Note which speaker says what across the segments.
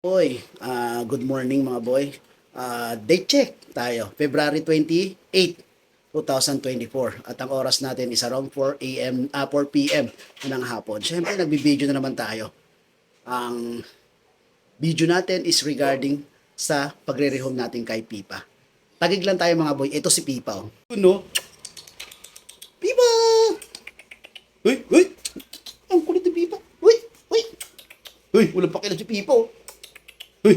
Speaker 1: Boy, good morning mga boy. Date check tayo. February 28, 2024. At ang oras natin is around 4 a.m. 4 p.m. ng hapon. Siyempre, nagbibideo na naman tayo. Ang video natin is regarding sa pagre-rehome natin kay Pipa. Tagig lang tayo mga boy. Ito si Pipa. Oh. No? Pipa! Uy! Uy! Ang kulit ni Pipa. Uy! Uy! Uy! Walang pakialam si Pipa. Oh. Uy!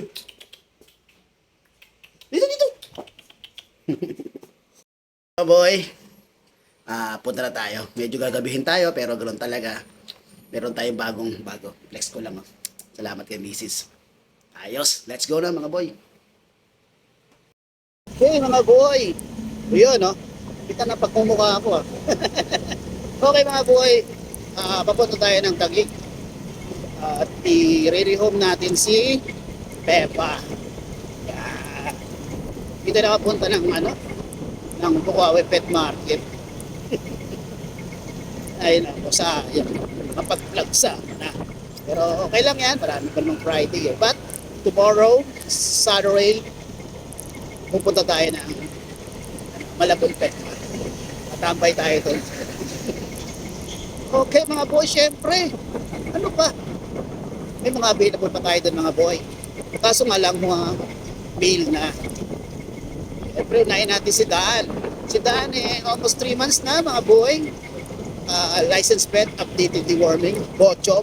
Speaker 1: Dito! So boy, punta na tayo. Medyo gagabihin tayo, pero ganoon talaga. Meron tayong bago. Flex ko lang. Oh. Salamat kay Mrs. Ayos, let's go na mga boy. Okay mga boy. O yun, no? Kita na pagmumukha ako. Okay mga boy, papunta tayo ng Taguig. At i-re-rehome natin si Peppa. Yeah. Dito nakapunta ng ng Bukawi Pet Market. Ay nako, sayang. Mapag-vlog na. Pero okay lang yan, marami pa nung Friday eh. But tomorrow, Saturday, pupunta tayo ng Malabon Pet Market. Matambay tayo doon. Okay mga boy, syempre. Ano pa? May mga available pa tayo doon mga boy. Kaso nga lang mga mail na. Siyempre, unahin natin si Daan. Si Daan almost 3 months na mga boy. License pet, updated deworming, Botchop.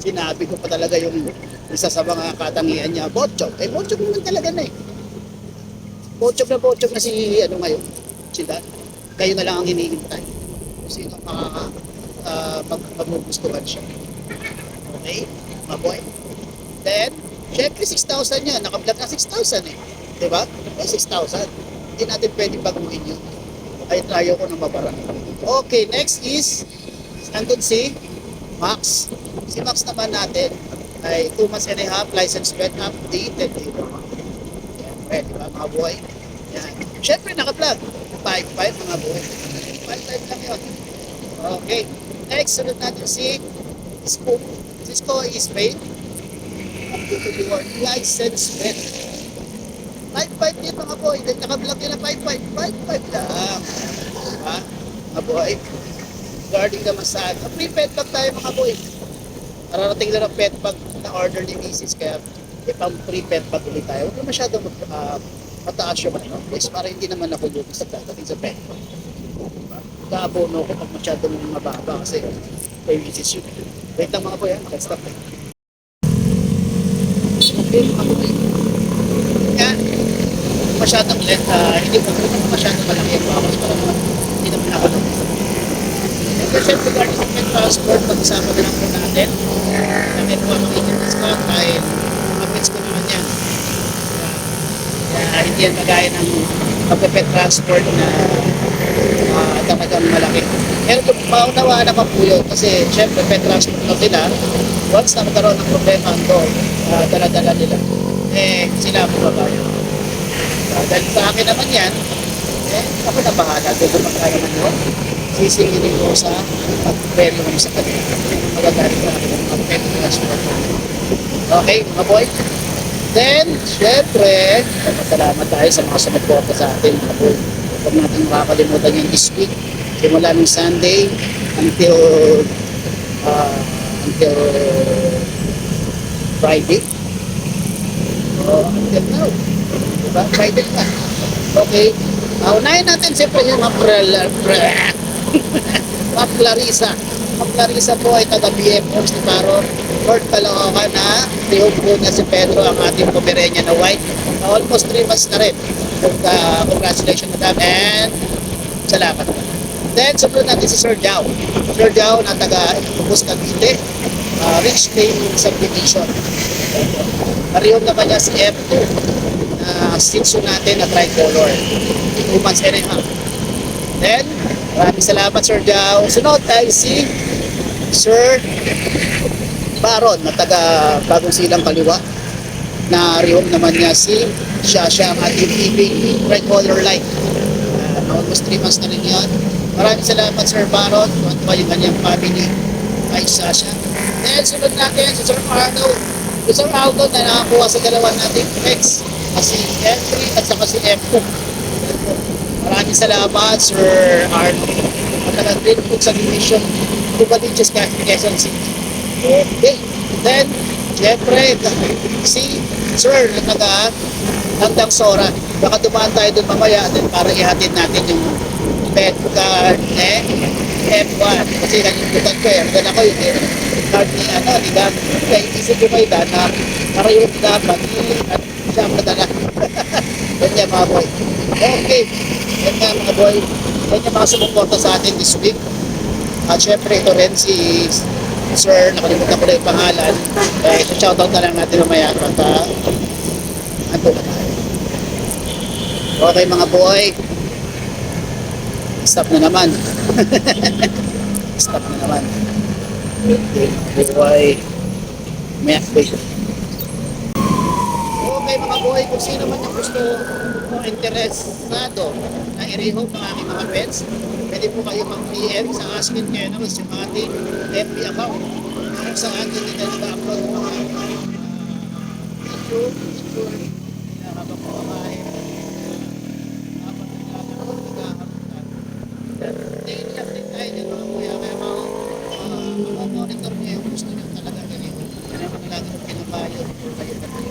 Speaker 1: Sinabi ko pa talaga yung isa sa mga katangian niya, Botchop. Botchop naman talaga na eh. Botchop na si ngayon. Si Daan. Kayo na lang ang hinihintay. Kasi magmugustuhan siya. Okay, mga boy. Then, syempre 6,000 yan. Naka-vlog na 6,000 eh. Diba? 6,000. Hindi natin pwedeng baguhin yun. Ay, tayo ko na mabara. Okay, next is, nandun si Max. Si Max naman natin ay 2 months and a half, license pet updated. Syempre, diba mga boy? Yan. Syempre, naka-vlog. 5-5 mga boy. 5-5 lang yun. Okay. Next, sunod natin si Cisco. Cisco is paid. Updated your license pet. 5-5 din mga boy. Then naka-vlog nila 5-5. 5-5 lang. Diba? Mga boy. Regarding naman sa free pet bag tayo mga boy. Mararating lang ang pet bag na order ni Mrs. Kaya pang free pet bag ulit tayo. Huwag na masyadong mataas yung please, para hindi naman ako yung pagdating sa pet bag. Diba? Kaabono ko pag masyadong mababa kasi kay Mrs. yun. Wait lang mga boy, makastop eh. Okay mga boy. Yan. Masyadong hindi mo masyadong malaki yung bawas para hindi naman ako lang. And syempre regarding sa pet transport, pag-isama na lang po natin na may po ang discount dahil mapits ko naman yan. Kaya hindi yan magaya ng pag-pet transport na talagang malaki. Pero maunawaan naman po yun kasi syempre pet transport na sila, once na magkaroon ng problema ang dog, dala-dala nila, sila po babayo. Dahil sa akin naman yan, ako na bahala. Doon magkaya naman yun. Sisingilin ko sa pag-premyo ko sa kanila. Magagalit na ako ng pag-pet transport. Okay, mga boy? Then, syempre, salamat tayo sa mga sumuporta sa atin. Huwag natin makakalimutan yung this week. Simula ng Sunday until Friday. Until now. Diba? Friday na. Okay. Unahin natin siyempre yung Ma'am Clarissa. Ma'am Clarissa po ay taga-BF Horse ni Paro. Lord Caloocan na tiyog po niya si Pedro, ang ating Pomeranian na white. Almost 3 months na rin. Congratulations madam and salamat. Then, sumunod natin si Sir Jao. Sir Jao na taga-Bus Cavite, Rich Lane Subdivision. Parehong naman niya si F2 na Sitsu natin na tricolor. 2 months and a half. Then, maraming salamat Sir Jao. Sunod tayo si Sir Baron na taga-Bagong Silang Kaliwa. Na rehome naman niya si Shasha, ang ating TV tricolor light. Almost 3 months na rin yan. Maraming salamat Sir Baron. Tuwan yung kanyang family kay Sasha. Then sunod natin si Sir Arnold Sir Aldo na nakakuha sa dalawa nating X, si F3 at saka si F2. Maraming salamat, Sir Arno. Matagal din po sa division Tubaliches, Quezon City. Okay. Then, syempre, si Sir na taga hanggang Sora. Baka dumaan tayo dun mamaya din para ihatid natin yung pet card F1. Kasi nalimutan ko eh. Ang gana ko yung card ni ano, ni Dam. Kaya isip ko may Dan na para yung dapat at siya ang padala. Yan yan mga boy. Okay. Yan nga mga boy. Yan yung mga sumuporta sa atin this week. At syempre ito rin si Sir, nakalimutan ko na yung pangalan. Eh, shoutout na lang natin mamaya at ando na tayo. Okay mga boy. Stop na naman. Stop na naman. Boy. May update. Okay mga boy, kung sino man yung gusto o interesado na i-rehome ng aking mga pets, pwede po kayo mag-PM sa Askin Kennels, yung ating FB account. Kung saan din nila nag-upload ng mga video, picture, na habang kumakain. Dapat naglalaro, nag-aharutan. Daily update tayo din mga kuya, kaya monitor niyo yung gusto niyo talaga ganito. Kaya naman lagi yung pinabayo kung kayo talaga.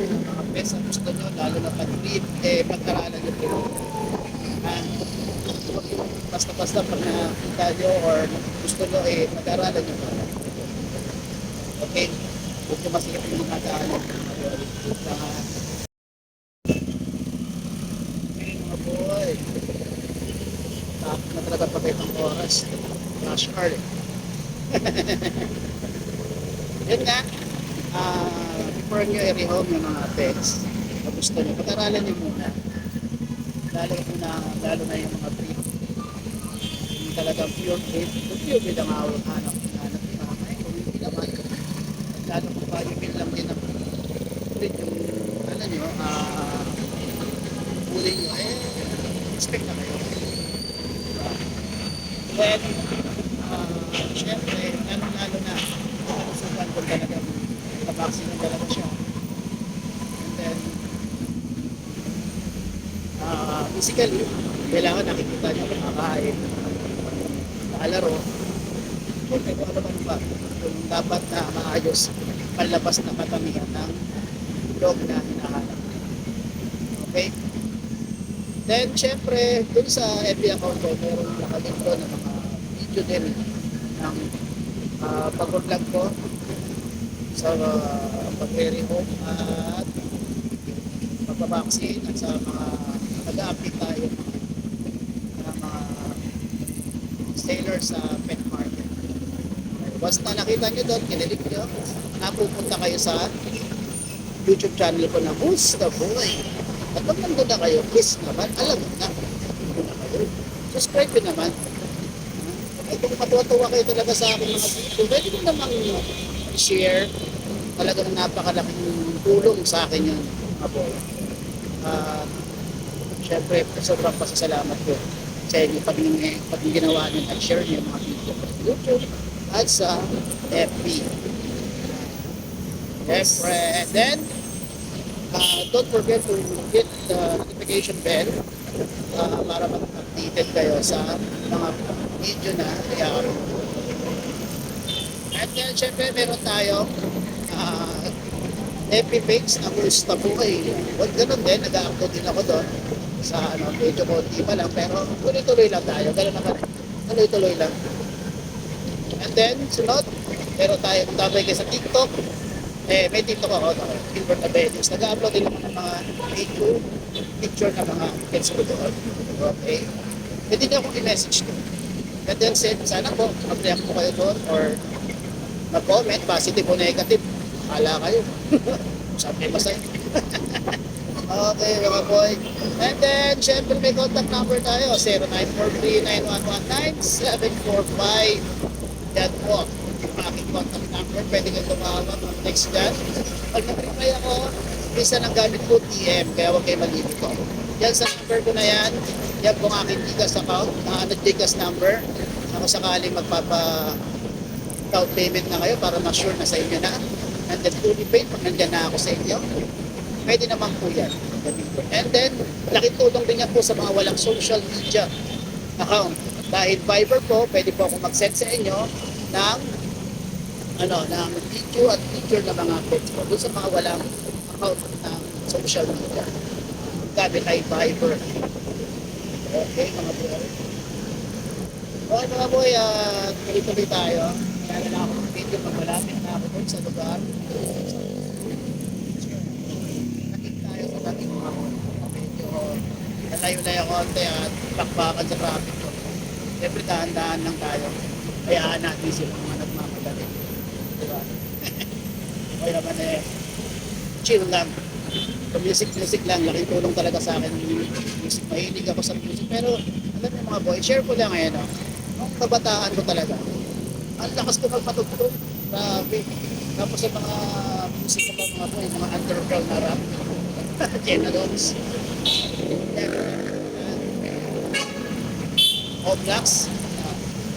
Speaker 1: Mga pets ang gusto nyo, lalo na pag-trip, pag-aralan nyo po. Basta-basta pag nakita nyo or gusto nyo, pag-aralan nyo po. Okay? Huwag nyo masikap yung mga daanan. Okay, mga boy. Tapos na talaga pag itong oras. Rush hour eh. Yun nga. Before nyo i-rehome yung mga pets na gusto nyo, pag-aralan nyo muna lalo na yung mga breed yung talagang pure breed ang hanap ni mamay kung hindi naman at lalo kung valuable lang din ang breed yung ano nyo huli nyo expect na kayo then syempre lalo na kalusugan kung talagang vaccine talaga siya. And then, physically, kailangan nakikita niyo makakain, nakalaro, kung ano man ba, kung dapat na maayos, palabas na katamihan ng dog na hinahanap. Okay? Then, syempre, dun sa FB account ko, meron nakalink ko ng mga video din ng pag-vlog ko sa pag-rehome at pagpapaksin at sa mga nag-a-update tayo ng mga sailors sa pet market. Basta nakita nyo doon, kinilig nyo, napupunta kayo sa YouTube channel ko na Who's the Boy. At pag nandun na kayo, please naman, alam mo na, nandun na kayo. Subscribe nyo naman. At kung matuwa-tuwa kayo talaga sa aking mga video, pwede nyo namang share. Talagang napakalaking tulong sa akin yun, mga boy. Siyempre, sobrang pasasalamat ko sa inyo pag ginawa nyo at share nyo yung mga video ko sa YouTube at sa FB. Siyempre, and then, don't forget to hit the notification bell para mag-updated kayo sa mga video na i-upload. And then, syempre, meron tayo FB page na Who's the Boy. Huwag ganun din, nag-upload din ako doon sa medyo konti pa lang, pero tuloy-tuloy lang tayo. Ganun naman eh. Tuloy-tuloy lang. And then, sunod, meron tayo, kung tabay kayo sa TikTok, may TikTok ako, Gilbert Abelius. Nag-upload din ako ng mga picture ng mga kids ko doon. Okay? Pwede niyo akong i-message doon. And then, sana po, mag-react po kayo doon or mag-comment, positive o negative. Hala kayo. Sabi masaya. Okay, mga boy. And then, syempre may contact number tayo. 0943-9119-745. Yan po. Yung aking contact number. Pwede kayo tumawag ng text dyan. Pag nag-reply ako, isa ng gamit ko TM. Kaya huwag kayo malilito. Yan sa number ko na yan. Yan po ang aking Gcash account. Gcash number. Ako sakaling down payment na kayo para ma-sure na sa inyo na. And then fully paid pag nandyan na ako sa inyo. Pwede naman po yan. And then, laking tulong din yan po sa mga walang social media account. Dahil Viber po, pwede po akong mag-send sa inyo ng ng video at picture ng mga pets po. Doon sa mga walang account ng social media. Gamit ay Viber. Okay, mga boy. Okay, mga boy, tuloy-tuloy tayo. Kaya na ako ng video pag malapit na ako doon sa lugar. Nakita tayo sa dating mga medyo nalayo-layo konti at bakbakan sa traffic ko. Siyempre, dahan-dahan lang tayo. Hayaan natin sila mga nagmamadali. Diba? Okay naman chill lang. Music lang, laking tulong talaga sa akin ng music. Mahilig ako sa music. Pero, alam mo mga boy, share ko lang ngayon. Nung kabataan ko talaga, ang lakas ko magpatugtog. Grabe. Tapos sa mga music ko mga boy, mga underground na rap. Genadons. Oblax.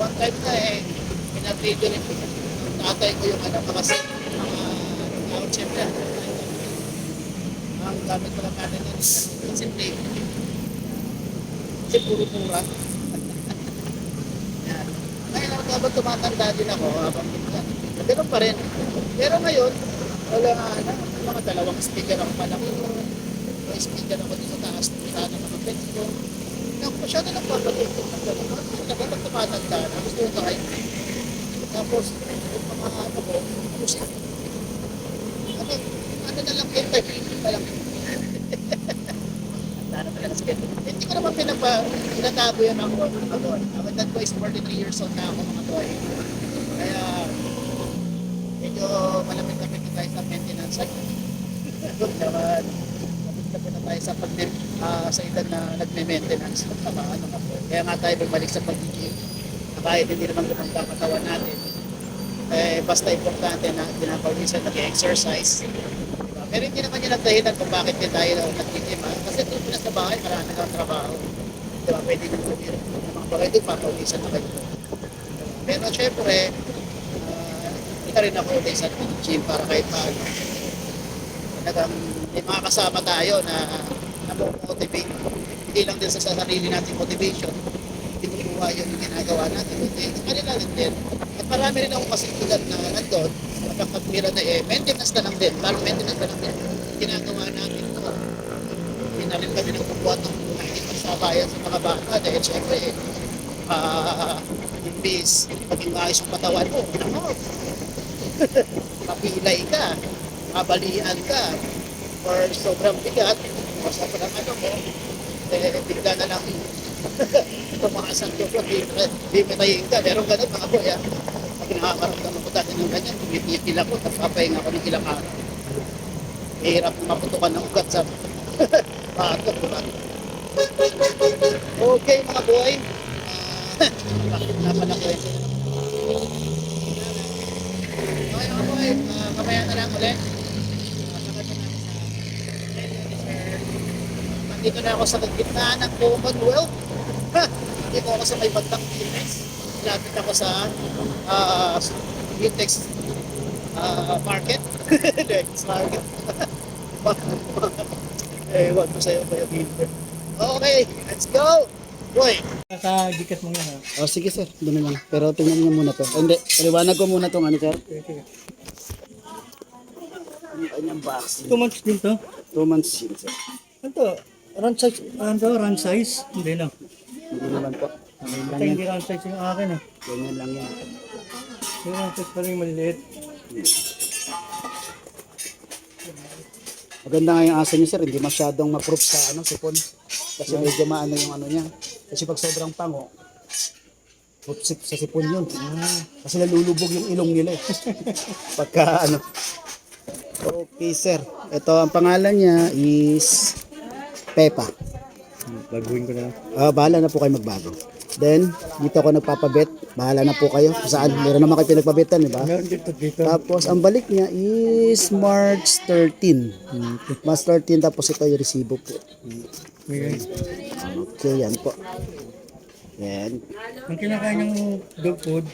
Speaker 1: One time na pinatrito rin ko. Tatay ko yung mga set, mga out siyempre. Ang gamit ko lang natin yan, kasi tape. Kasi puro mura. Yan. Ngayon, habang tumatanda din ako, habang minsan, ganun pa rin. Pero ngayon, wala nga na, mga dalawang speaker ako malaki. May speaker ako dito sa taas, ng mga pets ko. Kaya masyado nagpapatugtog ng ganun. Habang tumatanda na, gusto ko kahit. Tapos, yung mga music. Ano na lang entertainment na lang. Tara na lang sige. Hindi ko naman pinatago yan ako mga boy. That boy is 43 years old na ako mga boy. Kaya medyo malapit-lapit na tayo sa maintenance. Good naman. Malapit na tayo sa edad na nagme-maintenance. Kaya nga tayo bumalik sa pag-gym. Kahit hindi naman lumang katawan natin. Basta importante na pinapawisan nag-exercise. Pero hindi naman yun ang dahilan kung bakit din tayo nag-gym. Kasi doon na sa bahay, marami kang trabaho. Diba? Pwede nang tumira. Mga bagay doon, papawisan na kayo. Pero syempre, hindi na rin ako ulit sa gym para kahit paano. Talagang may mga kasama tayo na motivate. Hindi lang din sa sarili natin motivation. Pinukuha yung ginagawa natin. Sa kanila rin din. At marami rin ako kasi tulad na nandun. Pagkakapira na maintenance na lang din. Parang maintenance na lang din. Ginagawa natin ito. Hindi na rin kami nagpupuat ng pagsabayan sa mga bata. Dahil syempre, imbis, maging ayos yung katawan mo. Mapilay ka. Mabalian ka. Or sobrang bigat. O sobrang mo. Bigla na lang tumakas ang tubig. Di matayin ka. Meron ganun mga boy. Pag nakakaramdaman ko dati ng ganyan, tumitigil ako, tapos papahinga ako ng ilang araw. Hirap maputukan ng ugat sa batok. Okay mga boy. Bakit na pala ko ito? Okay mga boy, kamaya na lang ulit. Nandito na ako sa gitna ng Commonwealth. Nandito ako sa may bandang Pilipinas. Lapit ako sa Intex market. Intex market. Ewan ko sa'yo ba yung Intex. Okay, let's go! Boy!
Speaker 2: Sa gikas mo yan ha?
Speaker 1: Oh, sige sir, doon lang. Pero tingnan niyo muna to. Hindi, paliwanag ko muna tong ano sir.
Speaker 2: Okay.
Speaker 1: Ang kanyang box.
Speaker 2: 2 months din to?
Speaker 1: 2 months yun sir.
Speaker 2: Ano run size? Run size? Hindi na.
Speaker 1: Hindi naman po.
Speaker 2: Kasi hindi run size yung akin eh.
Speaker 1: Ganyan lang yan.
Speaker 2: Yung run size pa rin maliliit.
Speaker 1: Maganda nga yung aso niya sir, hindi masyadong ma-proof sa sipon. Kasi medyo maano yung ano niya. Kasi pag sobrang pango, proof sa sipon yun. Kasi nalulubog yung ilong nila eh. Pagka ano. Okay sir, ito ang pangalan niya is Peppa.
Speaker 2: Baguhin ko na.
Speaker 1: Bahala na po kayo magbago. Then, dito ako nagpapabet. Bahala na po kayo. Kung saan, meron naman kayo pinagpabetan, di ba?
Speaker 2: Meron dito.
Speaker 1: Tapos, ang balik niya is March 13. March 13, tapos ito yung resibo po.
Speaker 2: Okay.
Speaker 1: Okay, yan po. Yan.
Speaker 2: Ang kinakain ng dog food,